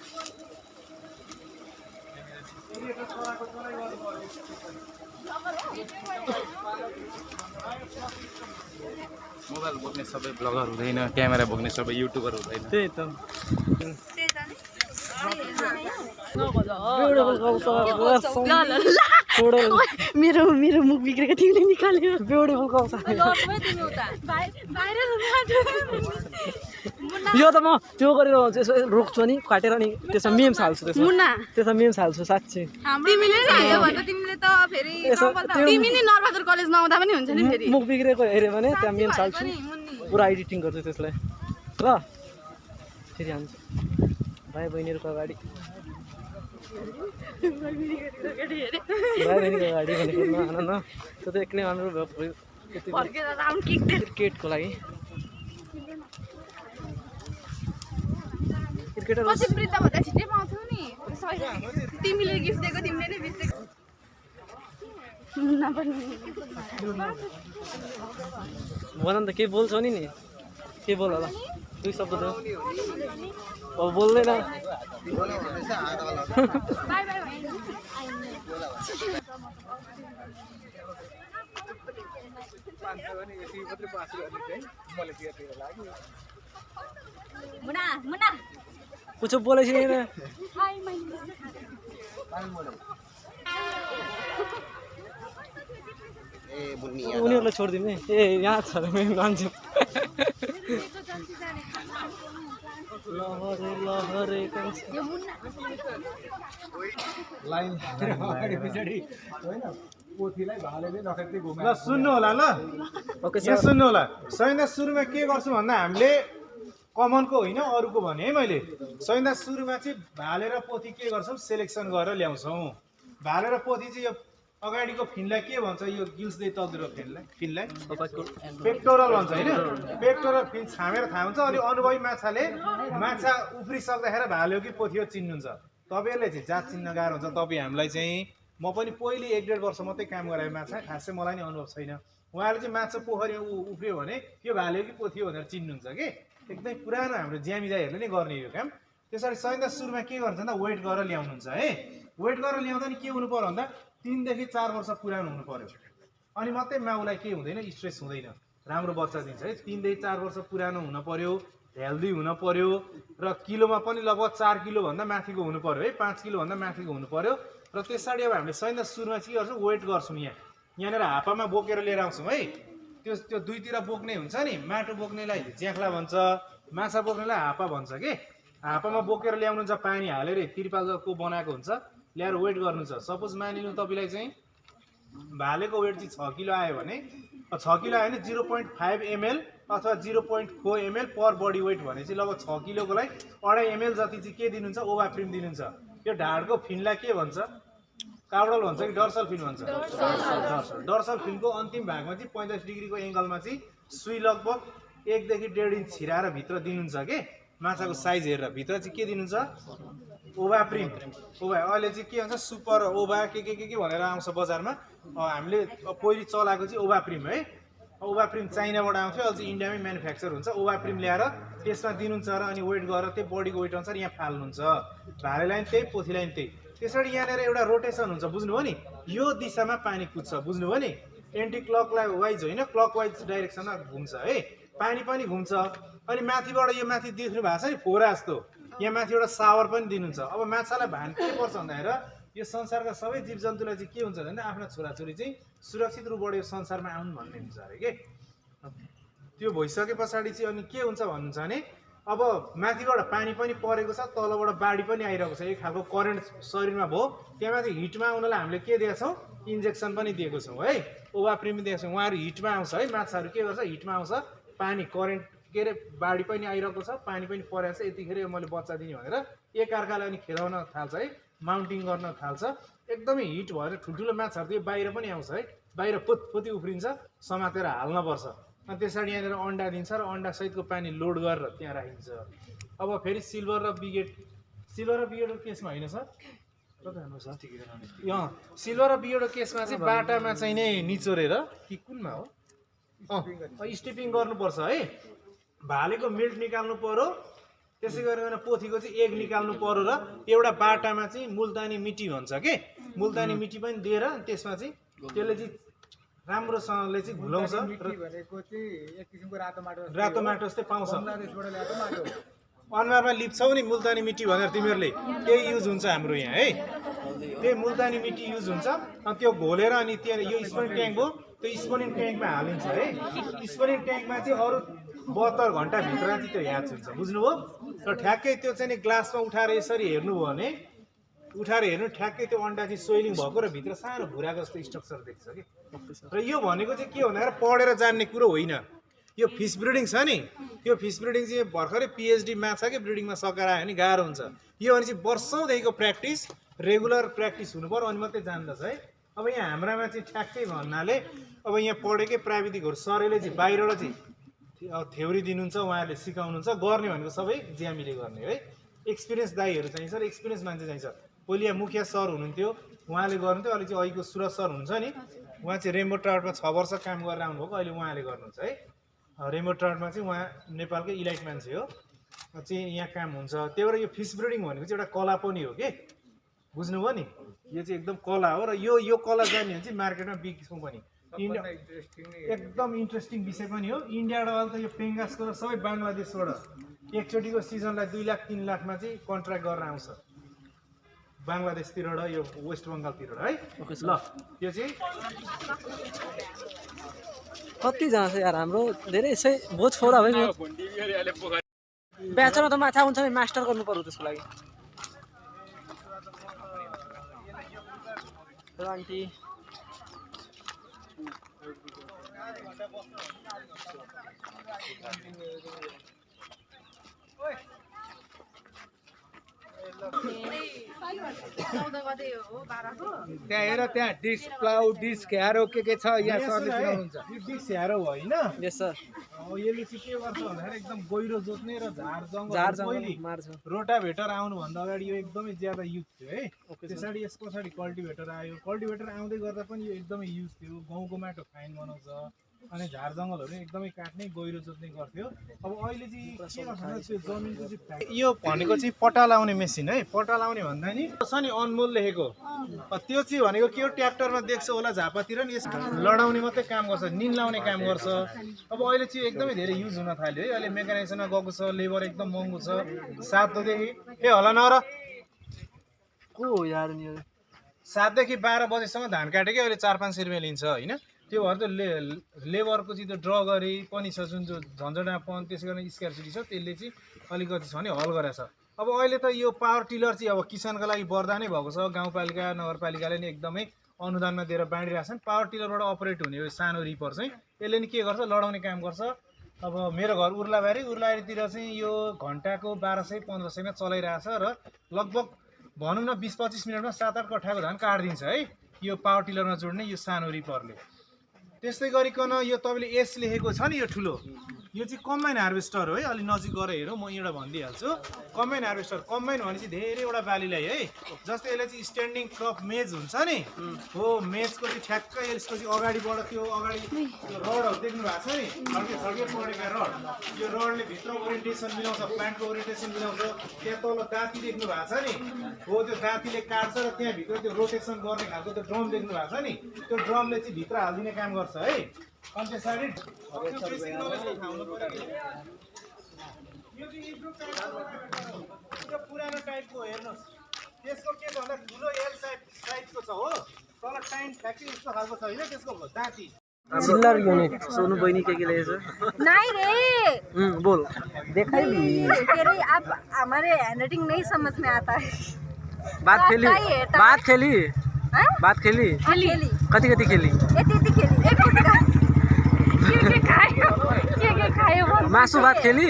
मोबाइल बोक्ने सबै ब्लगर हुँदैन क्यामेरा बोक्ने सबै युट्युबर हुँदैन त्यही त मेरो मुख बिग्रेको तिमीले निकाल्यो ब्युटिफुल कौस यो त म त्यो गरेर रोक्छु नि काटेर नि त्यसमा मेम्स हाल्छु त्यसमा मेम्स हाल्छु साँच्चै तिमीले त फेरि तिमीले नरबहादुर कलेज नआउँदा पनि हुन्छ नि फेरि मुख बिग्रेको हेऱ्यो भने त्यहाँ मेम्स हाल्छु पुरा एडिटिङ गर्छु त्यसलाई ल फेरि हाल्छु भाइ बहिनीहरूको अगाडि भाइ बहिनीको अगाडि भनेको न न त्यो त एक्लै अनुरोध भयो क्रिकेटको लागि क्रिकेटर तिमीले गिफ्ट दिएको तिमीले नै बिर्सेको भन नि त केही बोल्छौ नि के बोल होला 2 शब्द त अब बोल्दैन कुछ बोले छैन उनीहरूलाई छोडिदिउँ नि ए यहाँ छ मान्छे सुन्नु होला ल यहाँ सुन्नु होला सैन्य सुरुमा के गर्छु भन्दा हामीले कमनको होइन अरूको भने है मैले सैन्य सुरुमा चाहिँ भाले र पोथी के गर्छौँ सेलेक्सन गरेर ल्याउँछौँ भाले र पोथी चाहिँ यो अगाडिको फिनलाई के भन्छ यो गिल्सदै तल्दो फिनलाई पेक्टोरल भन्छ होइन पेक्टोरल फिन छामेर थाहा हुन्छ अनि अनुभवी माछाले माछा उफ्रिसक्दाखेरि भाले हो कि पोथी हो चिन्नुहुन्छ तपाईँहरूले चाहिँ जात चिन्न गाह्रो हुन्छ तपाईँ हामीलाई चाहिँ म पनि पहिले 1-1.5 वर्ष मात्रै काम गराएँ माछा खासै मलाई नै अनुभव छैन उहाँले चाहिँ माछा पोखरी उफ्रियो भने यो भाले हो कि पोथी हो भनेर चिन्नुहुन्छ कि एकदमै पुरानो हाम्रो ज्यामिदाईहरूले नै गर्ने यो काम त्यसरी सैन्य सुरुमा के गर्छ भन्दा वेट गरेर ल्याउनुहुन्छ है वेट गरेर ल्याउँदा नि के हुनु पर्यो भन्दा 3 देखि 4 वर्ष पुरानो हुनु पर्यो अनि मात्रै माउलाई के हुँदैन स्ट्रेस हुँदैन राम्रो बच्चा दिन्छ है 3 देखि 4 वर्ष पुरानो हुनु पर्यो हेल्दी हुनु पर्यो र किलोमा पनि लगभग 4 किलो भन्दा माथिको हुनु पर्यो है 5 किलो भन्दा माथिको हुनु पर्यो र त्यसरी अब हामीले सैन्य सुरुमा के गर्छौँ वेट गर्छौँ यहाँनिर हापामा बोकेर लिएर आउँछौँ है त्यो दुईतिर बोक्ने हुन्छ नि माटो बोक्नेलाई ज्याख्ला भन्छ माछा बोक्नेलाई हापा भन्छ के हापामा बोकेर ल्याउनुहुन्छ पानी हालेर तिरपालको बनाएको हुन्छ ल्याएर वेट गर्नुहुन्छ सपोज मानिलिनु तपाईँलाई चाहिँ भालेको वेट चाहिँ 6 किलो आयो भने 6 किलो आयो भने 0.5 ml अथवा 0.4 ml पर बडी वेट भने चाहिँ लगभग 6 किलोको लागि 2.5 ml जति चाहिँ के दिनुहुन्छ ओभाप्रिम दिनुहुन्छ यो ढाडको फिनलाई के भन्छ काउडल भन्छ कि डर्सल फिन भन्छ डर्सल फिनको अन्तिम भागमा चाहिँ 45 डिग्रीको एङ्गलमा चाहिँ सुई लगभग 1 देखि 1.5 इन्च छिराएर भित्र दिनुहुन्छ के माछाको साइज हेरेर भित्र चाहिँ के दिनुहुन्छ ओभाप्रिम ओभा अहिले चाहिँ के भन्छ सुपर ओभा के भनेर आउँछ बजारमा हामीले पहिले चलाएको चाहिँ ओभाप्रिम है ओभाप्रिम चाइनाबाट आउँथ्यो, अहिले चाहिँ इन्डियामै म्यानुफ्याक्चर हुन्छ। ओभाप्रिम ल्याएर त्यसमा दिनुहुन्छ र अनि वेट गरेर त्यो बडीको वेट अनुसार यहाँ फाल्नुहुन्छ। भाले लाइन त्यही, पोथी लाइन त्यही। त्यसरी यहाँनिर एउटा रोटेसन हुन्छ, बुझ्नुभयो नि? यो दिशामा पानी कुद्छ, बुझ्नुभयो नि? एन्टी क्लक वाइज होइन, क्लक वाइज डाइरेक्सनमा घुम्छ है, पानी पनि घुम्छ। अनि माथिबाट यो माथि देख्नु भएको छ नि फोरा जस्तो, यहाँ माथि एउटा सावर पनि दिनुहुन्छ। अब माछालाई भान के पर्छ भन्दाखेरि यो संसारका सबै जीवजन्तुलाई चाहिँ के हुन्छ भने आफ्ना छोराछोरी चाहिँ सुरक्षित रूपबाट यो संसारमा आउनु भन्ने हुन्छ अरे के। त्यो भइसके पछाडि चाहिँ अनि के हुन्छ भन्नुहुन्छ भने अब माथिबाट पानी पनि परेको छ, तलबाट बाढी पनि आइरहेको छ, एक खालको करेन्ट शरीरमा भयो। त्यहाँ माथि हिटमा आउनलाई हामीले के दिएका छौँ? इन्जेक्सन पनि दिएको छौँ है, ओभाप्रिम दिएको छौँ। उहाँहरू हिटमा आउँछ है, माछाहरू के गर्छ? हिटमा आउँछ, पानी करेन्ट के अरे बाढी पनि आइरहेको छ, पानी पनि परेको छ, यतिखेर मैले बच्चा दिने भनेर एकअर्कालाई अनि खेलाउन थाल्छ है, माउन्टिङ गर्न थाल्छ। एकदमै हिट भएर ठुल्ठुलो माछाहरू त्यो बाहिर पनि आउँछ है, बाहिर पोतपोती उफ्रिन्छ, समातेर हाल्नुपर्छ। अनि त्यसरी यहाँनिर अन्डा दिन्छ र अन्डासहितको पानी लोड गरेर त्यहाँ राखिन्छ। अब फेरि सिल्भर र बिगेटको केसमा होइन सर, सिल्भर र बिगेटको केसमा चाहिँ बाटामा चाहिँ नै निचोरेर कि कुनमा हो स्टिपिङ गर्नुपर्छ है। भालेको मिल्ट निकाल्नु पर्यो, त्यसै गरेर पोथीको चाहिँ एग निकाल्नु पर्यो र एउटा बाटामा चाहिँ मुल्तानी मिट्टी भन्छ के, मुल्तानी मिट्टी पनि दिएर त्यसमा चाहिँ त्यसले चाहिँ राम्रोसँगले चाहिँ घुलाउँछ। रातो माटो जस्तै पाउँछ, अनुहारमा लिप्छौ नि मुल्तानी मिट्टी भनेर तिमीहरूले, त्यही युज हुन्छ हाम्रो यहाँ है, त्यही मुल्तानी मिट्टी युज हुन्छ। अनि त्यो घोलेर अनि त्यहाँ यो स्पिनिङ ट्याङ्क हो, त्यो स्पिनिङ ट्याङ्कमा हालिन्छ है। स्पिनिङ ट्याङ्कमा चाहिँ अरू 72 घन्टाभित्र चाहिँ त्यो ह्याच हुन्छ, बुझ्नुभयो? र ठ्याक्कै त्यो चाहिँ नि ग्लासमा उठाएर यसरी हेर्नुभयो भने ठ्याक्कै त्यो अन्डा चाहिँ सोइलिङ भएको र भित्र सानो भुराको जस्तो स्ट्रक्चर देख्छ कि। र यो भनेको चाहिँ के भन्दाखेरि पढेर जान्ने कुरो होइन, यो फिस ब्रिडिङ छ नि, यो फिस ब्रिडिङ चाहिँ भर्खरै पिएचडी माछाकै ब्रिडिङमा सकाएर आयो भने गाह्रो हुन्छ। यो भने चाहिँ वर्षौँदेखिको प्र्याक्टिस, रेगुलर प्र्याक्टिस हुनु पर्यो अनि मात्रै जान्दछ है। अब यहाँ हाम्रामा चाहिँ ठ्याक्कै भन्नाले अब यहाँ पढेकै प्राविधिकहरू सरले चाहिँ बाहिरबाट चाहिँ थ्योरी दिनुहुन्छ, उहाँहरूले सिकाउनुहुन्छ, गर्ने भनेको सबै ज्यामीले गर्ने है। एक्सपिरियन्स दाईहरू चाहिन्छ र एक्सपिरियन्स मान्छे चाहिन्छ। पहिले यहाँ मुखिया सर हुनुहुन्थ्यो, उहाँले गर्नुहुन्थ्यो, अहिले चाहिँ अहिलेको सुरज सर हुनुहुन्छ नि, उहाँ चाहिँ रेमो ट्राउटमा 6 वर्ष काम गरेर आउनुभएको, अहिले उहाँले गर्नुहुन्छ है। रेमो ट्राउटमा चाहिँ उहाँ नेपालकै इलाइट मान्छे हो, चाहिँ यहाँ काम हुन्छ। त्यही भएर यो फिस ब्रिडिङ भनेको चाहिँ एउटा कला पनि हो कि, बुझ्नुभयो नि? यो चाहिँ एकदम कला हो र यो कला जान्ने भने चाहिँ मार्केटमा बिक्छौँ पनि। एकदम इन्ट्रेस्टिङ विषय पनि हो। इन्डियाबाट त यो पेङ्गासको र सबै बङ्गलादेशबाट एकचोटिको सिजनलाई 2 लाख 3 लाखमा चाहिँ कन्ट्र्याक्ट गरेर आउँछ बङ्गलादेशतिर र यो वेस्ट बङ्गालतिर है। ल यो चाहिँ कतिजना छ यार हाम्रो, धेरै यसै बहुत छोरा भयो। ब्याचलर त माछा हुन्छ नि, मास्टर गर्नु पर्यो त्यसको लागि। आन्टी त्यहाँ हेर, त्यहाँ डिस प्लाउ, डिस ह्यारो के छ यहाँ सरले सिकाउनुहुन्छ। डिस ह्यारो होइन, यस सर। यसले चाहिँ के गर्छ भन्दाखेरि एकदम गहिरो जोत्ने र झार झार जङ्गल मार्छ। रोटाभेटर आउनुभन्दा अगाडि यो एकदमै ज्यादा युज थियो है। त्यसरी यस पछाडि कल्टिभेटर आयो, कल्टिभेटर आउँदै गर्दा पनि यो एकदमै युज थियो। गाउँको माटो फाइन बनाउँछ अनि झार जङ्गलहरू एकदमै काट्ने, गहिरो जोत्ने गर्थ्यो। अब अहिले चाहिँ के गर्छ भने त्यो जमिनको चाहिँ यो भनेको चाहिँ पट्टा लाउने मेसिन है। पट्टा लाउने भन्दा नि छ नि अनमोल लेखेको, त्यो चाहिँ भनेको के हो, ट्र्याक्टरमा देख्छ होला झापातिर नि, यस लडाउने मात्रै काम गर्छ, निन लाउने काम गर्छ। अब अहिले चाहिँ एकदमै धेरै युज हुन थाल्यो है। अहिले मेकानाइजेसनमा गएको छ, लेबर एकदम महँगो छ। 7 ए होला न र को यार नि 7 देखि 12 बजेसम्म धान काटेकै अहिले 400-500 रुपियाँ लिन्छ होइन। त्यो भएर त लेबरको चाहिँ त्यो ड्र गरी पनि छ, जुन जो झन्झटापन, त्यसै कारण स्क्यारसिटी छ, त्यसले चाहिँ अलिकति छ भने हल गरेछ। अब अहिले त यो पावर टिलर चाहिँ अब किसानको लागि वरदानै भएको छ। गाउँपालिका नगरपालिकाले नि एकदमै अनुदानमा दिएर बाँडिरहेछन्। पावर टिलरबाट अपरेट हुने यो सानो रिपर चाहिँ यसले नि के गर्छ, लडाउने काम गर्छ। अब मेरो घर उर्लाबारीतिर चाहिँ यो घन्टाको 1200-1500मा चलाइरहेछ र लगभग भनौँ न 20-25 मिनटमा 7-8 कट्ठाको धान काटिदिन्छ है, यो पावर टिलरमा जोड्ने यो सानो रिपरले। त्यस्तै गरिकन यो तपाईँले एस लेखेको छ नि, यो ठुलो यो चाहिँ कम्बाइन हार्भेस्टर हो है। अलि नजिक गएर हेरौँ, म एउटा भनिदिइहाल्छु। कम्बाइन हार्भेस्टर, कम्बाइन भनेपछि धेरैवटा बालीलाई है, जस्तै यसले चाहिँ स्ट्यान्डिङ क्रप मेज हुन्छ नि हो, मेजको चाहिँ ठ्याक्कै यसको चाहिँ अगाडिबाट त्यो अगाडि त्यो रडहरू देख्नु भएको छ नि, छड्के छड्के परेका रड, यो रडले भित्र ओरिएन्टेसन मिलाउँछ, प्लान्टको ओरिएन्टेसन मिलाउँछ। त्यहाँ तल दाँती देख्नु भएको छ नि हो, त्यो दाँतीले काट्छ र त्यहाँभित्र त्यो रोटेसन गर्ने खालको त्यो ड्रम देख्नु भएको छ नि, त्यो ड्रमले चाहिँ भित्र हालिदिने काम गर्छ है। अनि त्यसरी यो बेसिक नलेज थाहा हुनु पर्यो। यो चाहिँ इम्प्रुभ टाइपको पुरानो टाइपको हेर्नुहोस्, त्यसको के छ भन्दा ठुलो एल साइजको छ हो, तल टाइम फ्याक्ट्री यस्तो खालको छ होइन, त्यसको दाँती चिल्लर यूनिट सोनू बहनी के लिए सर नहीं रे बोल देखा ही फिर अब हमारे हैंडराइटिंग नहीं समझ में आता है। बात खेली बात खेली हाँ? बात खेली खेली कति कति खेली यति खेली के खायो मासु भात खेली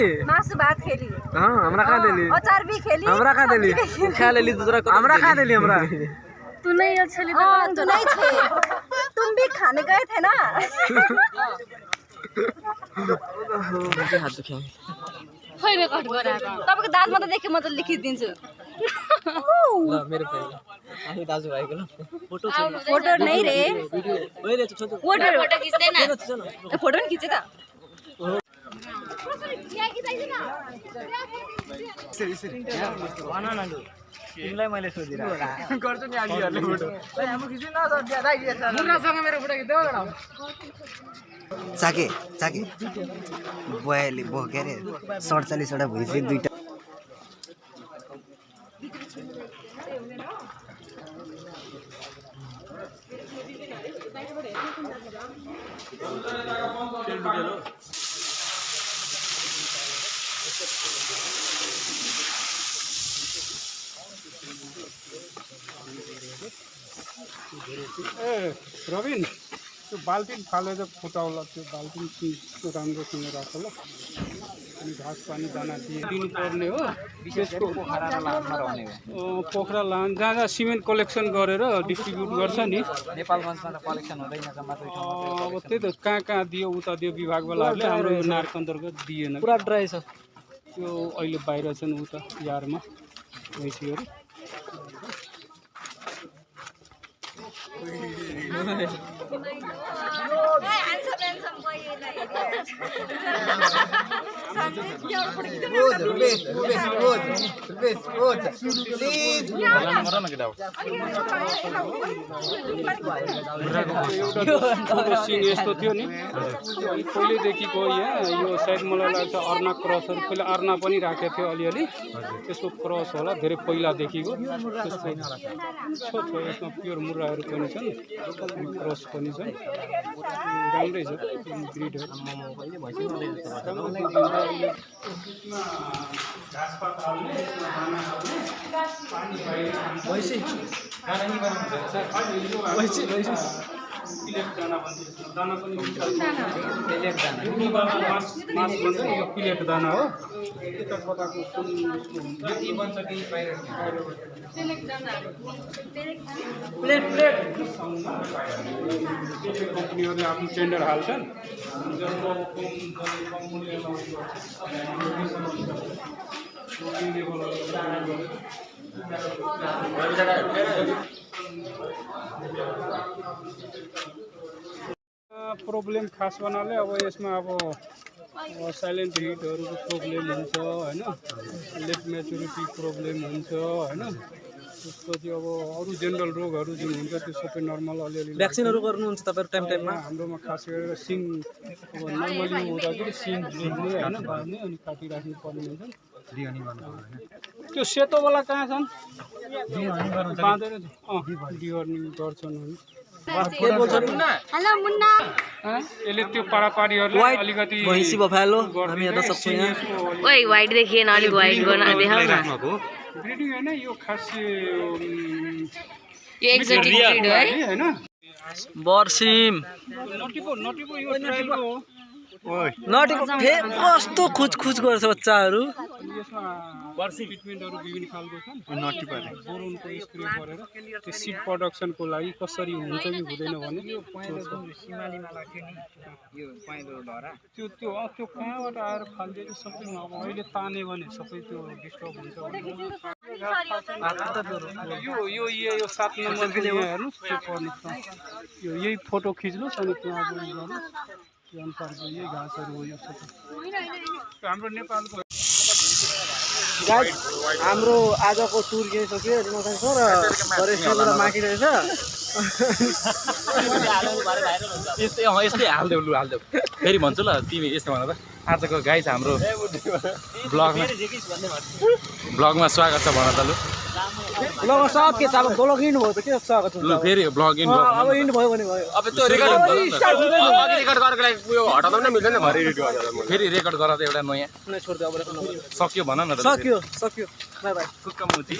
खेली हाँ हमरा कहाँ देली अचार भी खेली हमरा कहाँ देली खा लेली दूसरा हमरा कहाँ देली हमरा तू नहीं अच्छी तू नहीं थे तुम भी खाने गए थे ना। हात दुख्यो खै रेकर्ड गराएको तपाईको दाँतमा त देखे म त लेखिदिन्छु। ल मेरो पहिला आफै दाजु भएको ल फोटो नहीं रे ओइ छोटो फोटो खिच्दैन फोटो पनि खिचे त तिमीलाई मैले सोधिरहेको गर्छु नि आलीहरुले फोटो हाम्रो खिच्नु न मुन्नासँग मेरो फोटो खिच्देऊ न चाके चाके बयाले के अरे 47 वटा भइसक्यो दुईटा रबिन त्यो बाल्टिन फालेर फुटाउला त्यो बाल्टिन राम्रोसँग राख ल अनि घाँस पानी दाना दिनुपर्ने हो त्यसको पोखरा लान जहाँ जहाँ सिमेन्ट कलेक्सन गरेर डिस्ट्रिब्युट गर्छ नि नेपालगञ्जमा त कलेक्सन हुँदैन अब त्यही त कहाँ कहाँ दियो उता दियो विभागवालाहरूले हाम्रो यो नार्क अन्तर्गत दिएन पुरा ड्राई छ त्यो अहिले बाहिर छन् उता यारमा भैँसीहरू सिन यस्तो थियो नि पहिल्यैदेखिको यहाँ यो सायद मलाई लाग्छ अर्ना क्रसहरू पहिला अर्ना पनि राखेको थियो अलिअलि त्यसको क्रस होला धेरै पहिलादेखिको त्यसको छ यसमा प्योर मुर्राहरू पनि छन् क्रस पनि छन् राम्रै छ ब्रिडहरू प्लेट दाना भन्छ दाना पनि प्लेट दाना हो यता कताको कुन बन्छ कि प्लेट कम्पनीहरूले आफ्नो टेन्डर हाल्छन् जसको प्रब्लम खास भन्नाले अब यसमा अब साइलेन्ट हिटहरूको प्रब्लम हुन्छ होइन लेट म्याचुरिटी प्रब्लम हुन्छ होइन त्यसपछि अब अरू जेनरल रोगहरू जुन हुन्छ त्यो सबै नर्मल अलिअलि भ्याक्सिनहरू गर्नुहुन्छ तपाईहरु टाइम टाइममा हाम्रोमा खास गरेर सिङ अब नर्मली हुँदाखेरि सिङ झुक्ने होइन बाँध्ने अनि काटिराख्नु पर्ने हुन्छ त्यो सेतोवाला कहाँ छन् बाँधेर डिहर्निङ गर्छन् हेलो मुन्ना यसले त्यो पारापारीहरूलाई अलिकति भैँसी बफालो हामी हेर्न सक्छौँ यहाँ ओइ व्हाइट देखिएन अलि व्हाइट गर्न देखाउ न ब्रिडिङ हैन यो खास यो एक्जोटिक ब्रिड है हैन बर्सिम नटिपो यो ट्रायल हो नटेको कस्तो खुच गर्छ बच्चाहरू यसमा ट्रिटमेन्टहरू विभिन्न खालको छन् बोरोनको स्प्रे गरेर त्यो सिड प्रडक्सनको लागि कसरी हुन्छ कि हुँदैन भने त्यो कहाँबाट आएर फाल्दिएको सबै अब अहिले तान्यो भने सबै त्यो डिस्टर्ब हुन्छ यो 7 नम्बरको यहाँ हेर्नुहोस् त्यो पर्नेछ यही फोटो खिच्नुहोस् अनि त्यहाँ गर्नुहोस् त्यो अनुसारको यही घाँसहरू हो यो सबै हाम्रो नेपालको गाइस हाम्रो आजको टुर यही सक्यो रिमोसन छ र गरेसबाट बाँकी रहेछ यस्तै हाल्देऊ लु हाल्देऊ फेरि भन्छु ल तिमी यस्तो भन त आजको गाइस हाम्रो ब्लगमा स्वागत छ भन त लु ब्लग सब के छ अब ब्लग इन भयो त के स्वागत हुन्छ लु फेरि ब्लग इन अब इन भयो भने भयो अब त्यो रेकर्ड गरेको लागि उयो हटाउन नै मिल्दैन फेरि रेकर्ड गर त एउटा नयाँ छोड्दै अब सक्यो भन न त सक्यो बाइ बाइ कुक्कामुची